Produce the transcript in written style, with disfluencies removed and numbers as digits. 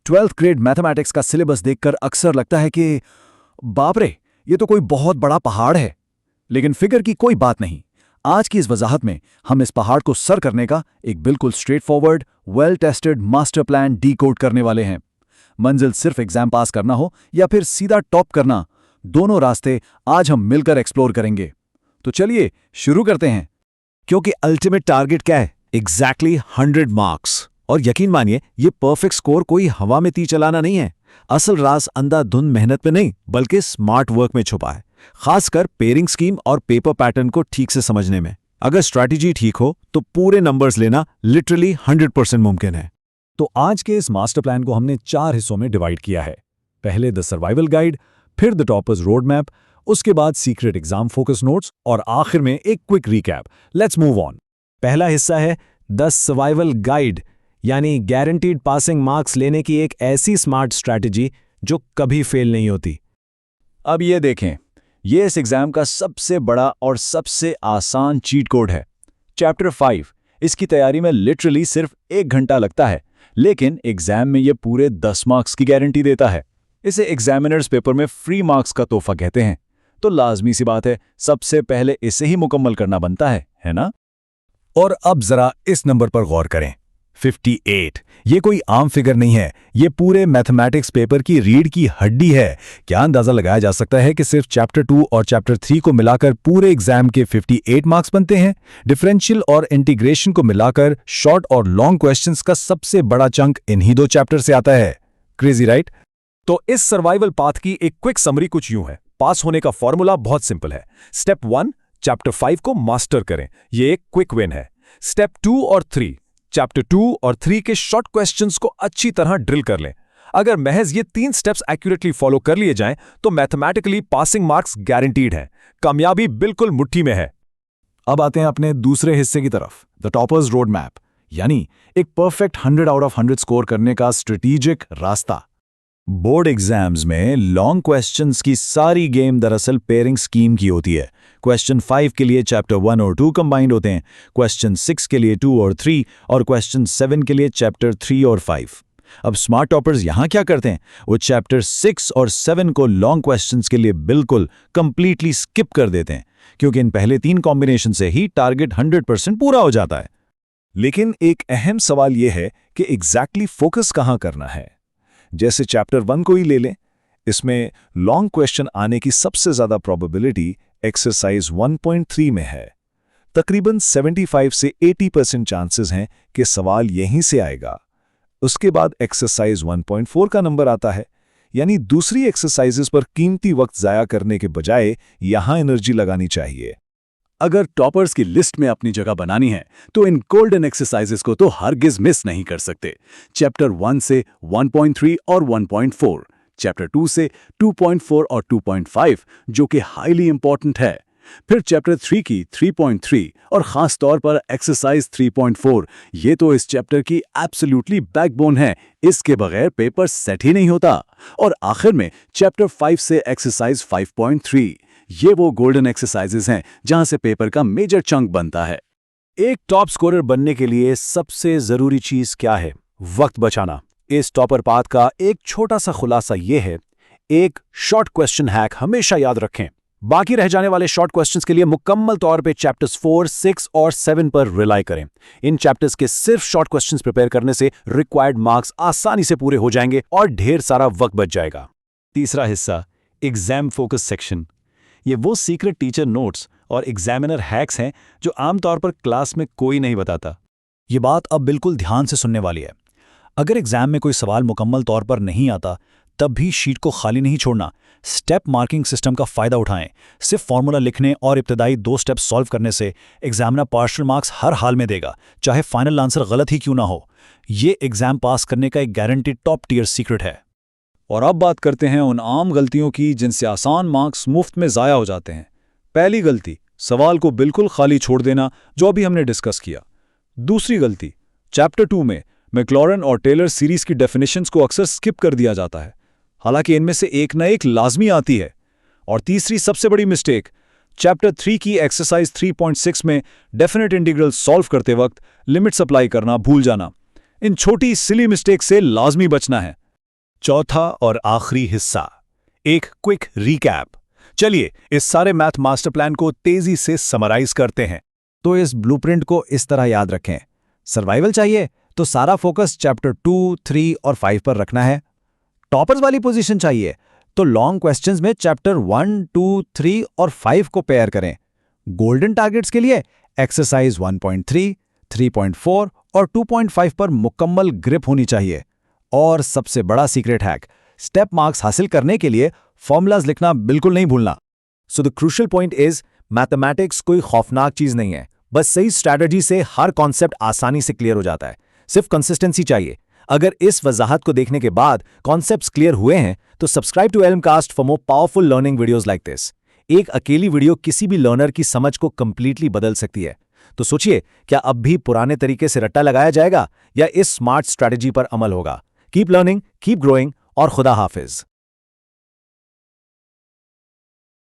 Twelfth grade mathematics का syllabus देखकर अक्सर लगता है कि बाप रे, ये तो कोई बहुत बड़ा पहाड़ है। लेकिन फिक्र की कोई बात नहीं। आज की इस वजाहत में हम इस पहाड़ को सर करने का एक बिल्कुल straight forward, well tested master plan decode करने वाले हैं। मंजिल सिर्फ एग्जाम पास करना हो या फिर सीधा टॉप करना, दोनों रास्ते आज हम मिलकर एक्सप्लोर करेंगे। तो चलिए शुरू करते हैं। क्योंकि अल्टीमेट टारगेट क्या है? Exactly 100 marks. और यकीन मानिए, ये परफेक्ट स्कोर कोई हवा में तीर चलाना नहीं है। असल राज अंधाधुंध मेहनत में नहीं, बल्कि स्मार्ट वर्क में छुपा है, खासकर पेयरिंग स्कीम और पेपर पैटर्न को ठीक से समझने में। अगर स्ट्रैटेजी ठीक हो तो पूरे नंबर्स लेना लिटरली 100% मुमकिन है। तो आज के इस मास्टर प्लान को हमने 4 हिस्सों में डिवाइड किया है। पहले द सर्वाइवल गाइड, फिर द टॉपर्स रोड मैप, उसके बाद सीक्रेट एग्जाम फोकस नोट्स और आखिर में एक quick recap. Let's move on. पहला हिस्सा है द सर्वाइवल गाइड, यानी गारंटीड पासिंग मार्क्स लेने की एक ऐसी स्मार्ट स्ट्रैटेजी जो कभी फेल नहीं होती। अब ये देखें, ये इस एग्जाम का सबसे बड़ा और सबसे आसान चीट कोड है। चैप्टर 5, इसकी तैयारी में लिटरली सिर्फ 1 घंटा लगता है, लेकिन एग्जाम में ये पूरे 10 मार्क्स की गारंटी देता है। इसे एग्जामिनर्स पेपर में फ्री मार्क्स का तोहफा कहते हैं। तो लाजमी सी बात है, सबसे पहले इसे ही मुकम्मल करना बनता है ना? और अब जरा इस नंबर पर गौर करें, 58। ये कोई आम फिगर नहीं है, ये पूरे मैथमेटिक्स पेपर की रीढ़ की हड्डी है। क्या अंदाजा लगाया जा सकता है कि सिर्फ चैप्टर 2 और चैप्टर 3 को मिलाकर पूरे एग्जाम के 58 मार्क्स बनते हैं? डिफरेंशियल और इंटीग्रेशन को मिलाकर शॉर्ट और लॉन्ग क्वेश्चंस का सबसे बड़ा चंक इन्हीं 2 चैप्टर से आता है। Crazy right? तो इस सर्वाइवल पाथ की एक क्विक समरी कुछ यूं है। पास होने का फॉर्मूला बहुत सिंपल है। स्टेप 1, चैप्टर 5 को मास्टर करें, ये एक क्विक विन है। स्टेप 2 और 3, चैप्टर 2 और 3 के शॉर्ट क्वेश्चंस को अच्छी तरह ड्रिल कर लें। अगर महज ये 3 स्टेप्स एक्यूरेटली फॉलो कर लिए जाएं तो मैथमेटिकली पासिंग मार्क्स गारंटीड है। कामयाबी बिल्कुल मुट्ठी में है। अब आते हैं अपने दूसरे हिस्से की तरफ, द टॉपर्स रोड मैप, यानी एक परफेक्ट 100 आउट ऑफ 100 स्कोर करने का स्ट्रेटेजिक रास्ता। बोर्ड एग्जाम्स में लॉन्ग क्वेश्चंस की सारी गेम दरअसल पेयरिंग स्कीम की होती है। क्वेश्चन 5 के लिए चैप्टर 1 और 2 कंबाइंड होते हैं, क्वेश्चन 6 के लिए 2 और 3, और क्वेश्चन 7 के लिए चैप्टर 3 और 5। अब स्मार्ट टॉपर्स यहां क्या करते हैं? वो चैप्टर 6 और 7 को लॉन्ग क्वेश्चंस के लिए बिल्कुल कंप्लीटली स्किप कर देते हैं, क्योंकि इन पहले 3 कॉम्बिनेशन से ही टारगेट 100% पूरा हो जाता है। लेकिन एक अहम सवाल यह है कि एग्जैक्टली फोकस कहां करना है। जैसे चैप्टर 1 को ही ले लें, इसमें लॉन्ग क्वेश्चन आने की सबसे ज्यादा प्रोबेबिलिटी एक्सरसाइज 1.3 में है। तकरीबन 75 से 80% चांसेस हैं कि सवाल यहीं से आएगा। उसके बाद एक्सरसाइज 1.4 का नंबर आता है, यानी दूसरी एक्सरसाइजेस पर कीमती वक्त जाया करने के बजाय यहां एनर्जी लगानी चाहिए। अगर टॉपर्स की लिस्ट में अपनी जगह बनानी है तो इन गोल्डन एक्सरसाइजेस को तो हरगिज मिस नहीं कर सकते। चैप्टर 1 से 1.3 और 1.4, चैप्टर 2 से 2.4 और 2.5 जो कि हाईली इंपॉर्टेंट है। फिर चैप्टर 3 की 3.3 और खास तौर पर एक्सरसाइज 3.4, ये तो इस चैप्टर की एब्सोल्युटली बैकबोन है, इसके बगैर पेपर सेट ही नहीं होता। और आखिर में चैप्टर 5 से एक्सरसाइज 5.3, ये वो गोल्डन एक्सरसाइजेस हैं जहां से पेपर का मेजर चंक बनता है। एक टॉप स्कोरर बनने के लिए सबसे जरूरी चीज क्या है? वक्त बचाना। इस टॉपर पाथ का एक छोटा सा खुलासा यह है, एक शॉर्ट क्वेश्चन हैक हमेशा याद रखें। बाकी रह जाने वाले शॉर्ट क्वेश्चंस के लिए मुकम्मल तौर पे चैप्टर्स 4, 6 और 7 पर रिलाई करें। इन चैप्टर्स के सिर्फ शॉर्ट क्वेश्चंस प्रिपेयर करने से रिक्वायर्ड मार्क्स आसानी से पूरे हो जाएंगे और ढेर सारा वक्त बच जाएगा। तीसरा हिस्सा, एग्जाम फोकस सेक्शन। ये वो सीक्रेट टीचर नोट्स और एग्जामिनर हैक्स हैं जो आमतौर पर क्लास में कोई नहीं बताता। ये बात अब बिल्कुल ध्यान से सुनने वाली है। अगर एग्जाम में कोई सवाल मुकम्मल तौर पर नहीं आता, तब भी शीट को खाली नहीं छोड़ना। स्टेप मार्किंग सिस्टम का फायदा उठाएं। सिर्फ फॉर्मूला लिखने और इब्तदाई 2 स्टेप सॉल्व करने से एग्जामिनर पार्शियल मार्क्स हर हाल में देगा, चाहे फाइनल आंसर गलत ही क्यों ना हो। ये एग्जाम पास करने का एक गारंटीड टॉप टियर सीक्रेट है। और अब बात करते हैं उन आम गलतियों की जिनसे आसान मार्क्स मुफ्त में ज़ाया हो जाते हैं। पहली गलती, सवाल को बिल्कुल खाली छोड़ देना, जो अभी हमने डिस्कस किया। दूसरी गलती, चैप्टर 2 में मैक्लॉरन और टेलर सीरीज की डेफिनेशंस को अक्सर स्किप कर दिया जाता है, हालांकि इनमें से एक न एक लाजमी आती है। और तीसरी सबसे बड़ी मिस्टेक, चैप्टर 3 की एक्सरसाइज 3.6 में डेफिनेट इंटीग्रल सॉल्व करते वक्त लिमिट्स अप्लाई करना भूल जाना। इन छोटी सिली मिस्टेक से लाजमी बचना है। चौथा और आखिरी हिस्सा, एक क्विक रिकैप। चलिए इस सारे मैथ मास्टर प्लान को तेजी से समराइज करते हैं। तो इस ब्लूप्रिंट को इस तरह याद रखें। सर्वाइवल चाहिए तो सारा फोकस चैप्टर 2, 3 और 5 पर रखना है। टॉपर्स वाली पोजीशन चाहिए तो लॉन्ग क्वेश्चंस में चैप्टर 1, 2, 3 और 5 को पेयर करें। गोल्डन टारगेट्स के लिए एक्सरसाइज 1.3, 3.4 और 2.5 पर मुकम्मल ग्रिप होनी चाहिए। और सबसे बड़ा सीक्रेट हैक, स्टेप मार्क्स हासिल करने के लिए फॉर्मूलाज लिखना बिल्कुल नहीं भूलना। So the crucial point is, mathematics कोई खौफनाक चीज नहीं है। बस सही स्ट्रैटेजी से हर कॉन्सेप्ट आसानी से क्लियर हो जाता है। सिर्फ कंसिस्टेंसी चाहिए। अगर इस वजाहत को देखने के बाद कॉन्सेप्ट्स क्लियर हुए हैं तो subscribe to Elmcast for more powerful learning videos like this. एक अकेली वीडियो किसी भी लर्नर की समझ को कंप्लीटली बदल सकती है। तो सोचिए, क्या अब भी पुराने तरीके से रट्टा लगाया जाएगा या इस स्मार्ट स्ट्रैटेजी पर अमल होगा? कीप लर्निंग, कीप ग्रोइंग और खुदा हाफिज।